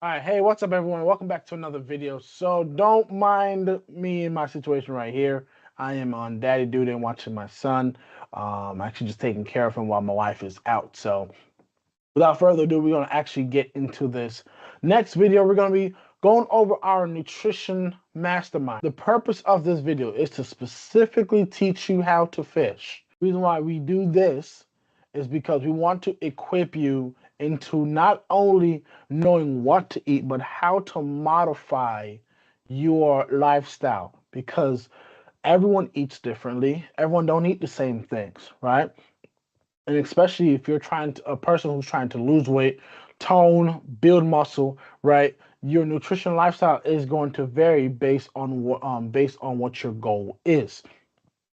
All right, hey, what's up, everyone? Welcome back to another video. So don't mind me in my situation right here. I am on daddy duty and watching my son. Actually just taking care of him while my wife is out. So without further ado, we're gonna actually get into this next video. We're gonna be going over our nutrition mastermind. The purpose of this video is to specifically teach you how to fish. The reason why we do this is because we want to equip you into not only knowing what to eat, but how to modify your lifestyle, because everyone eats differently. Everyone don't eat the same things, right? And especially if you're a person who's trying to lose weight, tone, build muscle, right? Your nutrition lifestyle is going to vary based on what your goal is.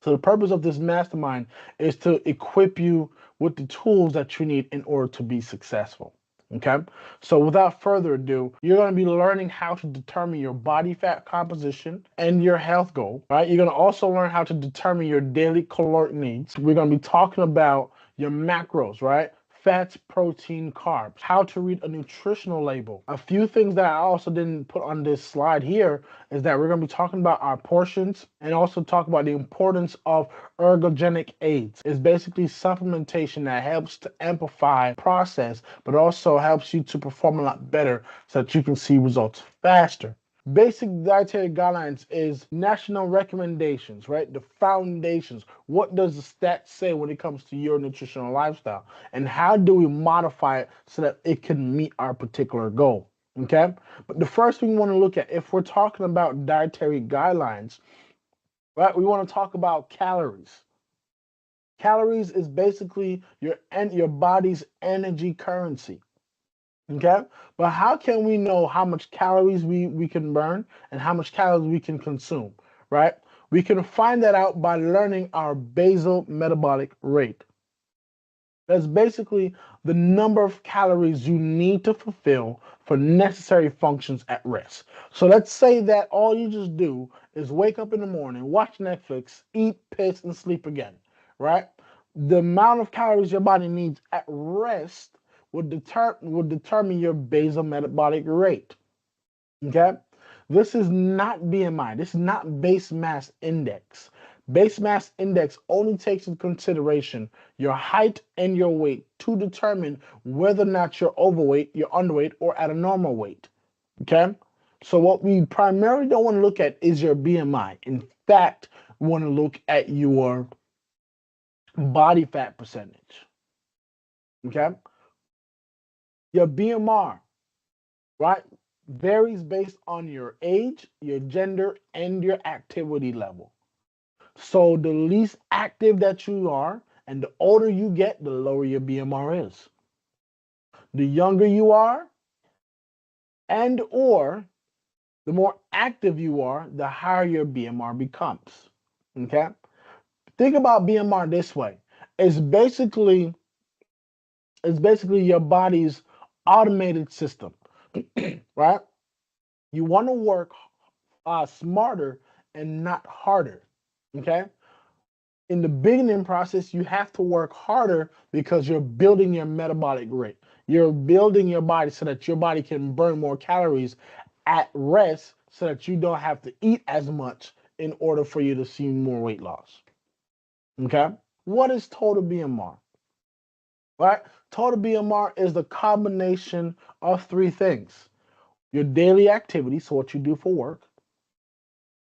So the purpose of this mastermind is to equip you with the tools that you need in order to be successful. Okay. So without further ado, you're going to be learning how to determine your body fat composition and your health goal, right? You're going to also learn how to determine your daily caloric needs. We're going to be talking about your macros, right? Fats, protein, carbs, how to read a nutritional label. A few things that I also didn't put on this slide here is that we're going to be talking about our portions and also talk about the importance of ergogenic aids. It's basically supplementation that helps to amplify process, but also helps you to perform a lot better so that you can see results faster. Basic dietary guidelines is national recommendations, right? The foundations. What does the stats say when it comes to your nutritional lifestyle? And how do we modify it so that it can meet our particular goal? Okay? But the first thing we want to look at, if we're talking about dietary guidelines, right, we want to talk about calories. Calories is basically your body's energy currency. Okay, but how can we know how much calories we can burn and how much calories we can consume, right? We can find that out by learning our basal metabolic rate. That's basically the number of calories you need to fulfill for necessary functions at rest. So let's say that all you just do is wake up in the morning, watch Netflix, eat, piss, and sleep again, right? The amount of calories your body needs at rest would determine your basal metabolic rate. Okay? This is not BMI. This is not base mass index. Base mass index only takes into consideration your height and your weight to determine whether or not you're overweight, you're underweight, or at a normal weight. Okay? So what we primarily don't want to look at is your BMI. In fact, we want to look at your body fat percentage. Okay? Your BMR, right, varies based on your age, your gender, and your activity level. So the least active that you are and the older you get, the lower your BMR is. The younger you are and or the more active you are, the higher your BMR becomes. Okay? Think about BMR this way. It's basically it's basically your body's automated system, right? You want to work smarter and not harder. Okay. In the beginning process, you have to work harder because you're building your metabolic rate. You're building your body so that your body can burn more calories at rest so that you don't have to eat as much in order for you to see more weight loss. Okay. What is total BMR? Right? Total BMR is the combination of three things: your daily activity, so what you do for work;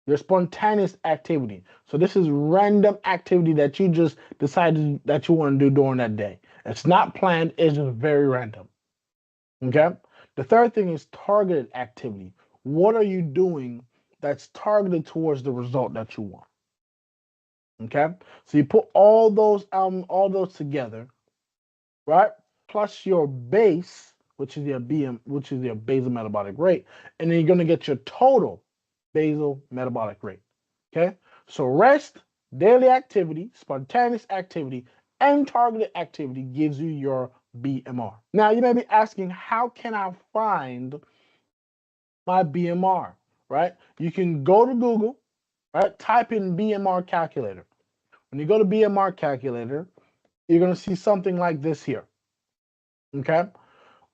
your spontaneous activity. So this is random activity that you just decided that you want to do during that day. It's not planned, it's just very random. Okay? The third thing is targeted activity. What are you doing that's targeted towards the result that you want? Okay? So you put all those together, right? Plus your base, which is your which is your basal metabolic rate, and then you're going to get your total basal metabolic rate. Okay? So rest, daily activity, spontaneous activity, and targeted activity gives you your BMR. Now you may be asking, how can I find my BMR? Right? You can go to Google, right? Type in BMR calculator. When you go to BMR calculator, you're going to see something like this here. Okay?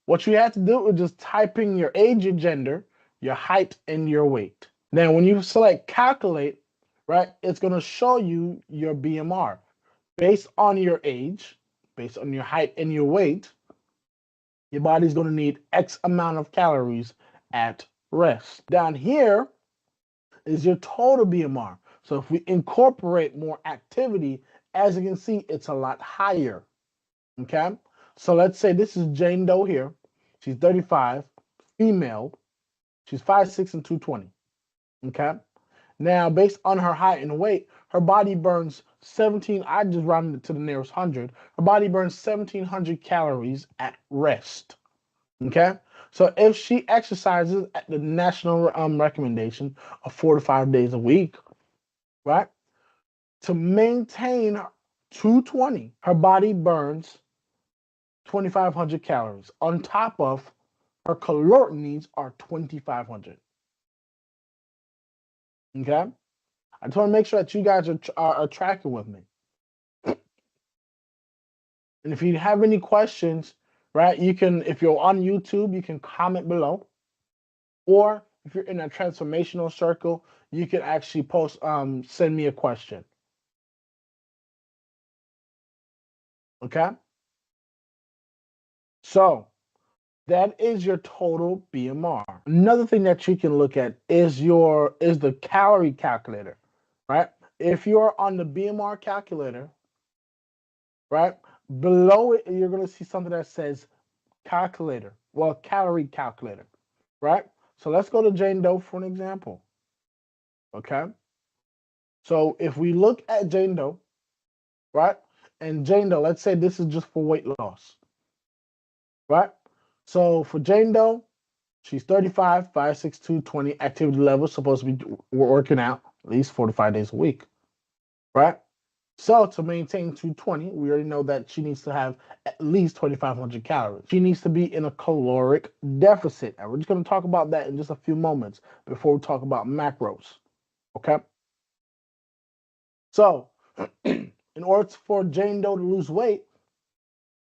What you have to do is just type in your age, your gender, your height, and your weight. Now, when you select calculate, right, it's going to show you your BMR. Based on your age, based on your height and your weight, your body's going to need X amount of calories at rest. Down here is your total BMR. So if we incorporate more activity, as you can see, it's a lot higher. Okay? So let's say this is Jane Doe here. She's 35, female. She's 5'6" and 220. Okay? Now, based on her height and weight, her body burns 17, I just rounded it to the nearest 100. Her body burns 1,700 calories at rest. Okay? So if she exercises at the national recommendation of 4 to 5 days a week, right? To maintain 220, her body burns 2,500 calories. On top of her caloric needs are 2,500. Okay? I just want to make sure that you guys are tracking with me. And if you have any questions, right, you can, if you're on YouTube, you can comment below. Or if you're in a transformational circle, you can actually post, send me a question. Okay? So that is your total BMR. Another thing that you can look at is the calorie calculator, right? If you're on the BMR calculator, right, below it, you're going to see something that says calculator, well, calorie calculator, right? So let's go to Jane Doe for an example, okay? So if we look at Jane Doe, right, and Jane Doe, let's say this is just for weight loss, right? So for Jane Doe, she's 35, 5'6", 220, activity level, supposed to be working out at least 4 to 5 days a week, right? So to maintain 220, we already know that she needs to have at least 2,500 calories. She needs to be in a caloric deficit. And we're just going to talk about that in just a few moments before we talk about macros, okay? So in order for Jane Doe to lose weight,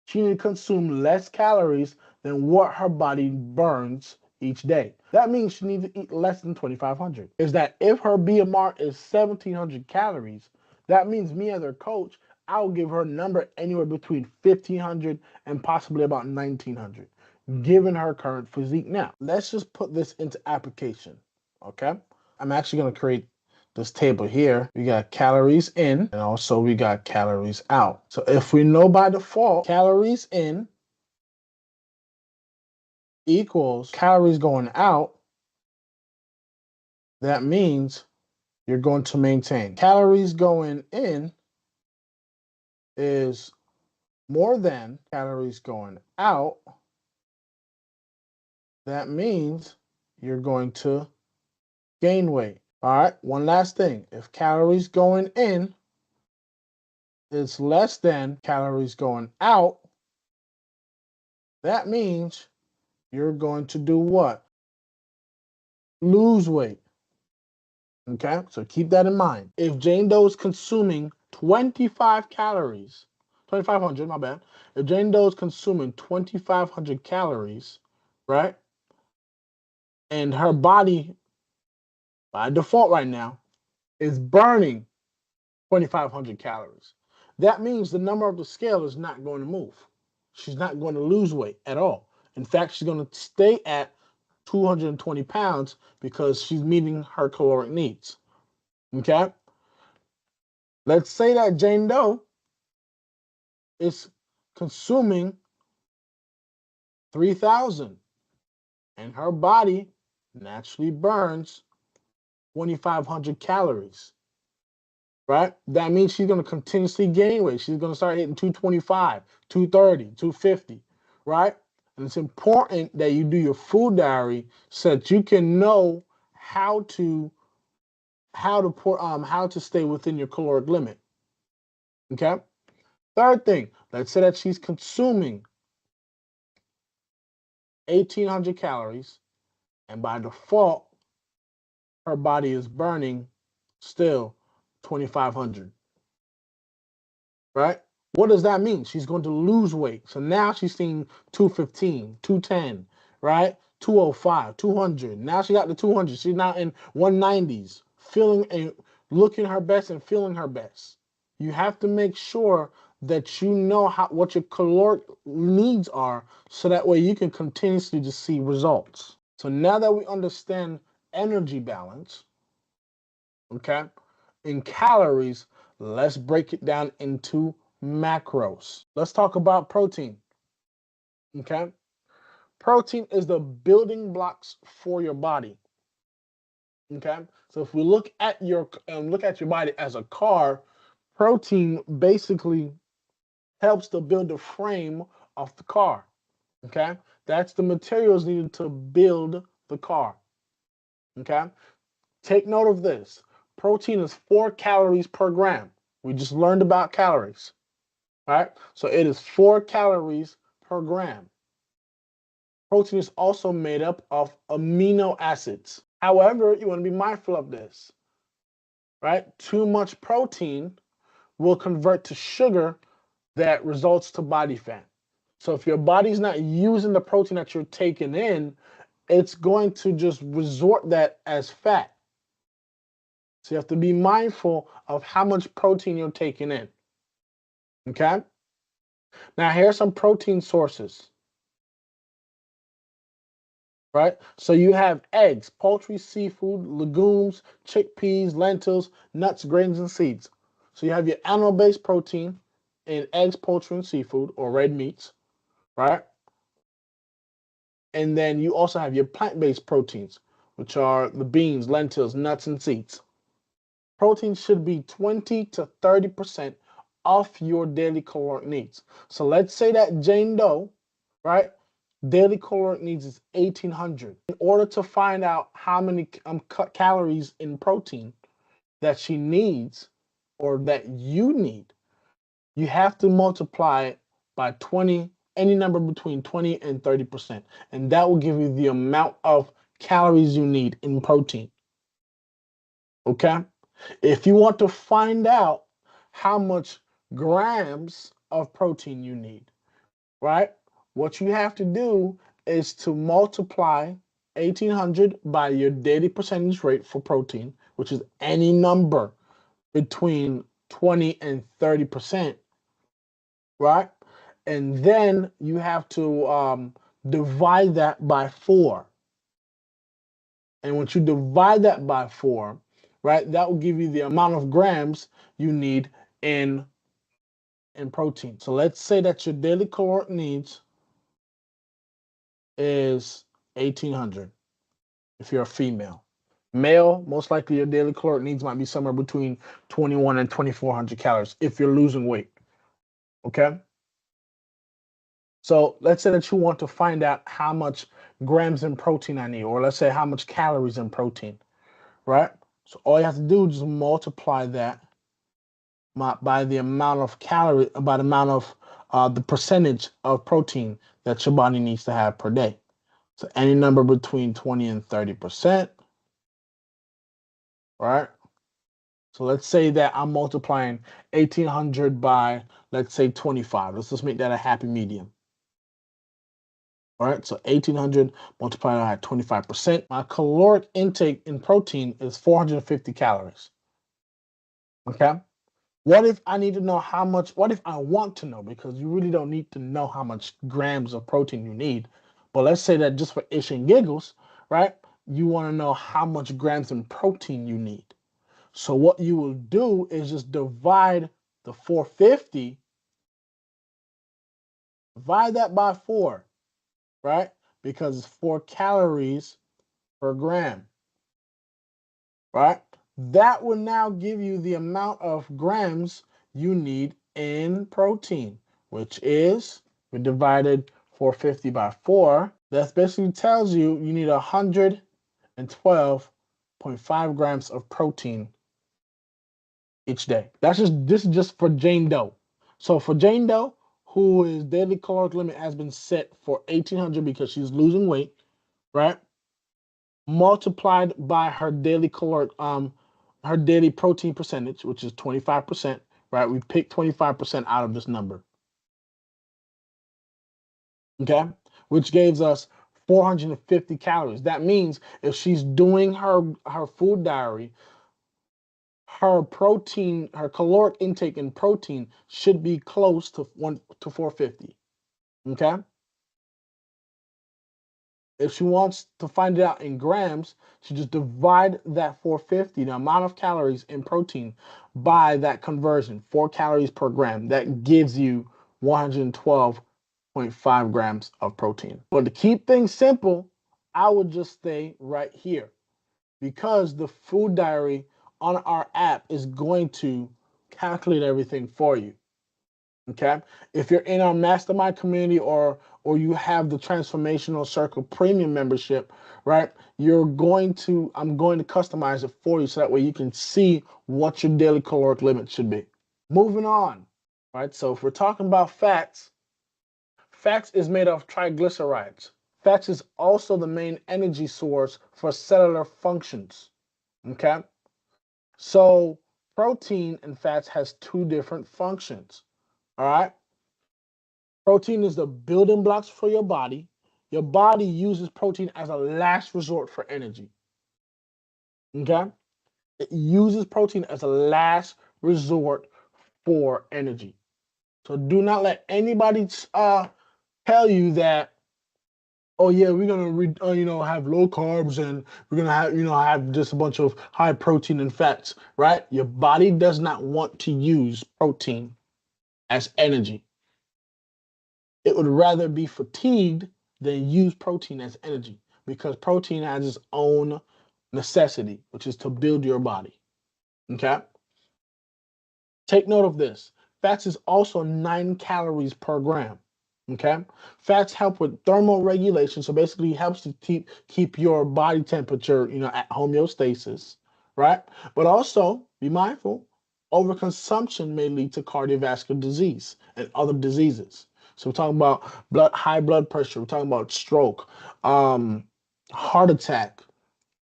she needs to consume less calories than what her body burns each day. That means she needs to eat less than 2,500. Is that if her BMR is 1,700 calories, that means me as her coach, I'll give her a number anywhere between 1,500 and possibly about 1,900, given her current physique. Now, let's just put this into application, okay? I'm actually going to create this table here. We got calories in, and also we got calories out. So if we know by default, calories in equals calories going out, that means you're going to maintain. Calories going in is more than calories going out. That means you're going to gain weight. All right, one last thing. If calories going in is less than calories going out, that means you're going to do what? Lose weight. Okay, so keep that in mind. If Jane Doe is consuming 25 calories, 2,500, my bad. If Jane Doe is consuming 2,500 calories, right? And her body, by default right now, is burning 2,500 calories. That means the number of the scale is not going to move. She's not going to lose weight at all. In fact, she's going to stay at 220 pounds because she's meeting her caloric needs. Okay? Let's say that Jane Doe is consuming 3,000 and her body naturally burns 2,500 calories, right? That means she's going to continuously gain weight. She's going to start hitting 225, 230, 250, right? And it's important that you do your food diary so that you can know how to stay within your caloric limit. Okay? Third thing, let's say that she's consuming 1,800 calories, and by default, her body is burning still 2,500, right? What does that mean? She's going to lose weight. So now she's seeing 215, 210, right? 205, 200. Now she got the 200. She's now in 190s, feeling and looking her best and feeling her best. You have to make sure that you know what your caloric needs are, so that way you can continuously just see results. So now that we understand energy balance, okay, in calories, let's break it down into macros. Let's talk about protein. Okay, protein is the building blocks for your body. Okay, so if we look at your body as a car, protein basically helps to build the frame of the car. Okay, that's the materials needed to build the car. Okay, take note of this. Protein is 4 calories per gram. We just learned about calories. All right, so it is 4 calories per gram. Protein is also made up of amino acids. However, you want to be mindful of this, right? Too much protein will convert to sugar that results to body fat. So if your body's not using the protein that you're taking in, it's going to just resort that as fat. So you have to be mindful of how much protein you're taking in. Okay? Now here are some protein sources. Right? So you have eggs, poultry, seafood, legumes, chickpeas, lentils, nuts, grains, and seeds. So you have your animal-based protein in eggs, poultry, and seafood, or red meats, right? And then you also have your plant-based proteins, which are the beans, lentils, nuts, and seeds. Protein should be 20 to 30% off your daily caloric needs. So let's say that Jane Doe, right? Daily caloric needs is 1,800. In order to find out how many calories in protein that she needs or that you need, you have to multiply it by 20, any number between 20 and 30%. And that will give you the amount of calories you need in protein. Okay? If you want to find out how much grams of protein you need, right? What you have to do is to multiply 1,800 by your daily percentage rate for protein, which is any number between 20 and 30%, right? And then you have to divide that by 4. And once you divide that by 4, right, that will give you the amount of grams you need in protein. So let's say that your daily caloric needs is 1,800 if you're a female. Male, most likely your daily caloric needs might be somewhere between 21 and 2,400 calories if you're losing weight. Okay? So let's say that you want to find out how much grams in protein I need, or let's say how much calories in protein, right? So all you have to do is just multiply that by the amount of calorie, by the amount of the percentage of protein that your body needs to have per day. So any number between 20 and 30%, right? So let's say that I'm multiplying 1,800 by, let's say, 25. Let's just make that a happy medium. All right, so 1,800 multiplied by 25%. My caloric intake in protein is 450 calories. Okay? What if I need to know how much, what if I want to know, because you really don't need to know how much grams of protein you need. But let's say that just for ish and giggles, right? You want to know how much grams in protein you need. So what you will do is just divide the 450, divide that by 4, right? Because it's 4 calories per gram, right? That will now give you the amount of grams you need in protein, which is, we divided 450 by 4. That basically tells you you need 112.5 grams of protein each day. This is just for Jane Doe. So for Jane Doe, whose daily caloric limit has been set for 1,800 because she's losing weight, right? Multiplied by her daily caloric, her daily protein percentage, which is 25%, right? We picked 25% out of this number, okay? Which gives us 450 calories. That means if she's doing her food diary, her protein, her caloric intake in protein should be close to 450, okay? If she wants to find it out in grams, she just divide that 450, the amount of calories in protein, by that conversion, 4 calories per gram. That gives you 112.5 grams of protein. But to keep things simple, I would just stay right here because the food diary on our app is going to calculate everything for you. Okay, if you're in our mastermind community or you have the Transformational Circle Premium membership, right? I'm going to customize it for you so that way you can see what your daily caloric limit should be. Moving on, right? So if we're talking about fats, fats is made of triglycerides. Fats is also the main energy source for cellular functions. Okay, so protein and fats has two different functions. All right. Protein is the building blocks for your body. Your body uses protein as a last resort for energy. Okay? It uses protein as a last resort for energy. So do not let anybody tell you that, oh yeah, we're gonna have low carbs and we're gonna have just a bunch of high protein and fats, right? Your body does not want to use protein as energy. It would rather be fatigued than use protein as energy because protein has its own necessity, which is to build your body. Okay? Take note of this. Fats is also 9 calories per gram. Okay? Fats help with thermal regulation, so basically it helps to keep your body temperature, at homeostasis, right? But also, be mindful, overconsumption may lead to cardiovascular disease and other diseases. So we're talking about high blood pressure, we're talking about stroke, heart attack,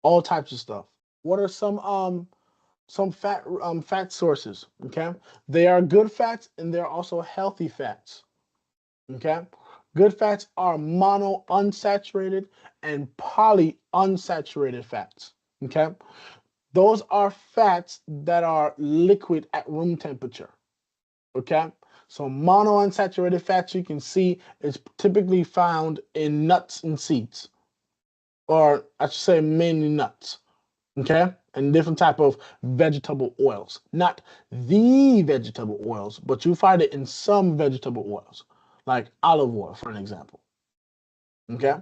all types of stuff. What are some fat sources? Okay, they are good fats and they're also healthy fats. Okay, good fats are mono unsaturated and poly unsaturated fats. Okay, those are fats that are liquid at room temperature. Okay, so mono unsaturated fats you can see is typically found in nuts and seeds, or I should say mainly nuts. Okay, and different type of vegetable oils, not the vegetable oils, but you find it in some vegetable oils, like olive oil, for an example. Okay,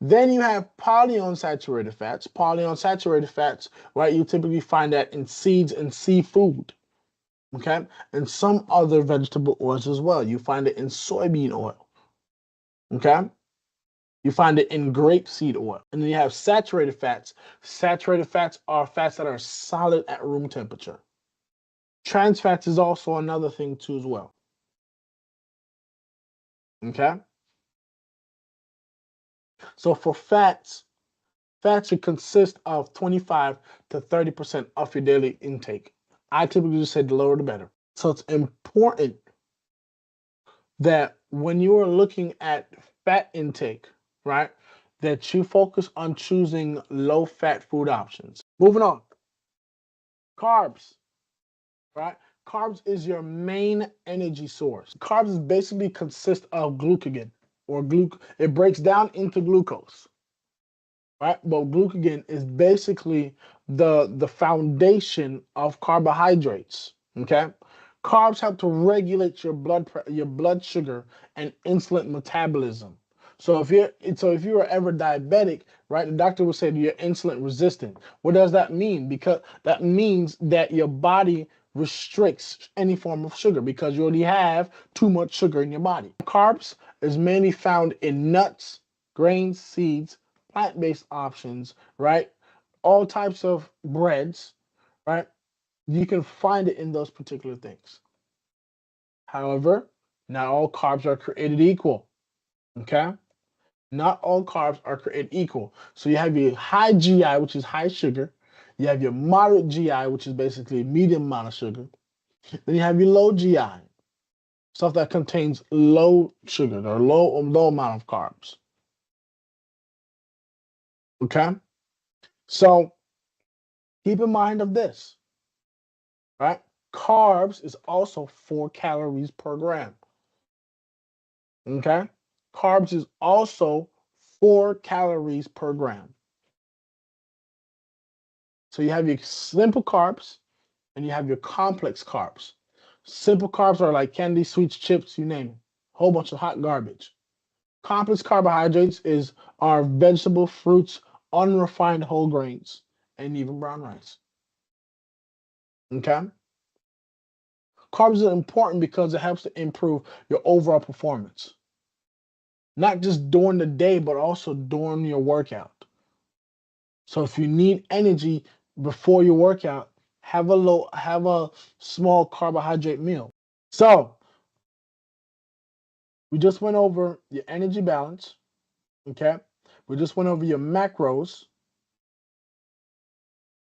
then you have polyunsaturated fats. Polyunsaturated fats, right? You typically find that in seeds and seafood. Okay, and some other vegetable oils as well. You find it in soybean oil. Okay, you find it in grapeseed oil. And then you have saturated fats. Saturated fats are fats that are solid at room temperature. Trans fats is also another thing too as well. Okay, so for fats should consist of 25 to 30% of your daily intake. I typically just say the lower the better. So it's important that when you are looking at fat intake, right, that you focus on choosing low fat food options. Moving on. Carbs, right? Carbs is your main energy source. Carbs basically consist of glucagon it breaks down into glucose, right? But glucagon is basically the foundation of carbohydrates. Okay, carbs help to regulate your blood sugar and insulin metabolism. So if you are ever diabetic, right, the doctor will say you're insulin resistant. What does that mean? Because that means that your body restricts any form of sugar because you already have too much sugar in your body. Carbs is mainly found in nuts, grains, seeds, plant-based options, right? All types of breads, right? You can find it in those particular things. However, not all carbs are created equal. Okay? Not all carbs are created equal. So you have your high GI, which is high sugar. You have your moderate GI, which is basically medium amount of sugar. Then you have your low GI, stuff that contains low sugar or low amount of carbs. Okay? So keep in mind of this, right? Carbs is also 4 calories per gram. Okay? Carbs is also 4 calories per gram. So you have your simple carbs and you have your complex carbs. Simple carbs are like candy, sweets, chips, you name it. Whole bunch of hot garbage. Complex carbohydrates is our vegetable, fruits, unrefined whole grains, and even brown rice. Okay? Carbs are important because it helps to improve your overall performance. Not just during the day, but also during your workout. So if you need energy before your workout, have a small carbohydrate meal. So we just went over your energy balance, okay? We just went over your macros,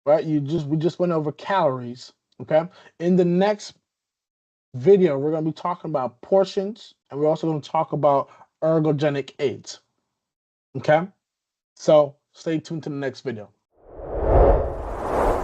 right? We just went over calories, okay? In the next video, we're going to be talking about portions, and we're also going to talk about ergogenic aids, okay? So stay tuned to the next video.